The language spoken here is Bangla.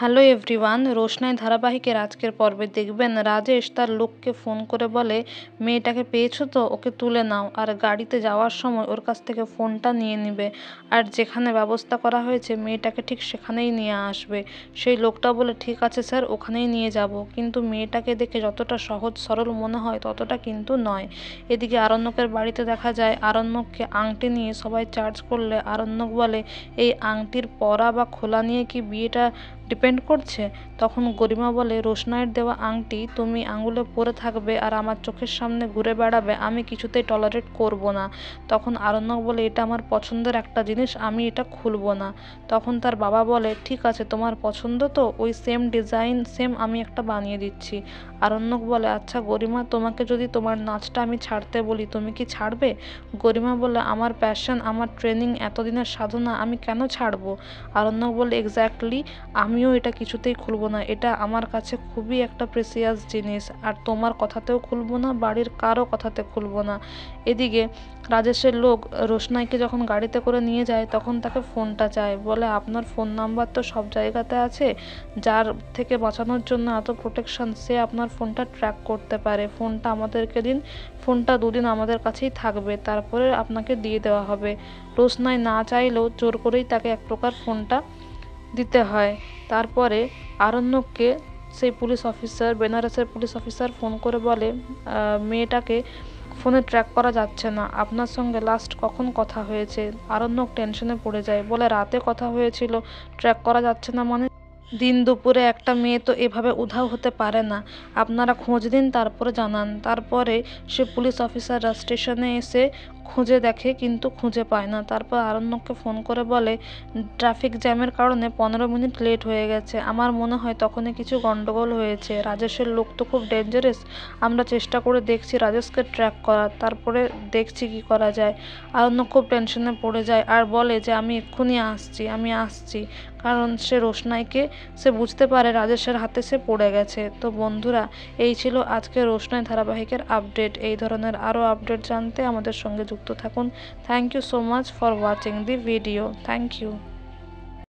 হ্যালো এভরিওয়ান, রোশনাই ধারাবাহিকের আজকের পর্বে দেখবেন রাজেশ তার লোককে ফোন করে বলে, মেয়েটাকে পেয়েছো তো, ওকে তুলে নাও, আর গাড়িতে যাওয়ার সময় ওর কাছ থেকে ফোনটা নিয়ে নিবে, আর যেখানে ব্যবস্থা করা হয়েছে মেয়েটাকে ঠিক সেখানেই নিয়ে আসবে। সেই লোকটা বলে, ঠিক আছে স্যার, ওখানেই নিয়ে যাব। কিন্তু মেয়েটাকে দেখে যতটা সহজ সরল মনে হয় ততটা কিন্তু নয়। এদিকে আরণ্যকের বাড়িতে দেখা যায় আরণ্যককে আংটি নিয়ে সবাই চার্জ করলে আরণ্যক বলে, এই আংটির পরা বা খোলা নিয়ে কি বিয়েটা ডিপেন্ড করছে? তখন গরিমা বলে, রোশনাইয়ের দেওয়া আংটি তুমি আঙুলে পরে থাকবে আর আমার চোখের সামনে ঘুরে বেড়াবে, আমি কিছুতেই টলারেট করব না। তখন আরণ্যক বলে, এটা আমার পছন্দের একটা জিনিস, আমি এটা খুলব না। তখন তার বাবা বলে, ঠিক আছে, তোমার পছন্দ তো, ওই সেম ডিজাইন সেম আমি একটা বানিয়ে দিচ্ছি। আরণ্যক বলে, আচ্ছা গরিমা, তোমাকে যদি তোমার নাচটা আমি ছাড়তে বলি তুমি কি ছাড়বে? গরিমা বলে, আমার প্যাশন, আমার ট্রেনিং, এতদিনের সাধনা, আমি কেন ছাড়বো? আরণ্যক বলে, এক্স্যাক্টলি, আমিও এটা কিছুতেই খুলবো না, এটা আমার কাছে খুবই একটা প্রেসিয়াস জিনিস, আর তোমার কথাতেও খুলবো না, বাড়ির কারো কথাতে খুলবো না। এদিকে রাজেশের লোক রোশনাইকে যখন গাড়িতে করে নিয়ে যায় তখন তাকে ফোনটা চায়, বলে আপনার ফোন নাম্বার তো সব জায়গাতে আছে, যার থেকে বাঁচানোর জন্য এত প্রোটেকশন, সে আপনার ফোনটা ট্র্যাক করতে পারে, ফোনটা আমাদেরকে দিন, ফোনটা দুদিন আমাদের কাছেই থাকবে, তারপরে আপনাকে দিয়ে দেওয়া হবে। রোশনাই না চাইলেও জোর করেই তাকে এক প্রকার ফোনটা দিতে হয়। তারপরে আরণ্যককে সেই পুলিশ অফিসার, বেনারসের পুলিশ অফিসার ফোন করে বলে, মেয়েটাকে ফোনে ট্র্যাক করা যাচ্ছে না, আপনার সঙ্গে লাস্ট কখন কথা হয়েছে? আরণ্যক টেনশনে পড়ে যায়, বলে রাতে কথা হয়েছিল, ট্র্যাক করা যাচ্ছে না মানে? দিন দুপুরে একটা মেয়ে তো এভাবে উধাও হতে পারে না, আপনারা খোঁজ দিন, তারপরে জানান। তারপরে সে পুলিশ অফিসাররা স্টেশনে এসে খুঁজে দেখে কিন্তু খুঁজে পায় না। তারপর আরণ্যককে ফোন করে বলে, ট্রাফিক জ্যামের কারণে 15 মিনিট লেট হয়ে গেছে, আমার মনে হয় তখনই কিছু গন্ডগোল হয়েছে, রাজেশের লোক তো খুব ডেঞ্জারাস, আমরা চেষ্টা করে দেখছি রাজেশকে ট্র্যাক করার, তারপরে দেখছি কি করা যায়। আরণ্যক খুব টেনশনে পড়ে যায় আর বলে যে আমি এক্ষুনি আসছি, আমি আসছি, কারণ সে রোশনাইকে, সে বুঝতে পারে রাজেশের হাতে সে পড়ে গেছে। তো বন্ধুরা, এই ছিল আজকে রোশনাই ধারাবাহিকের আপডেট। এই ধরনের আরও আপডেট জানতে আমাদের সঙ্গে যুক্ত থাকুন। Thank you so much for watching the video. Thank you.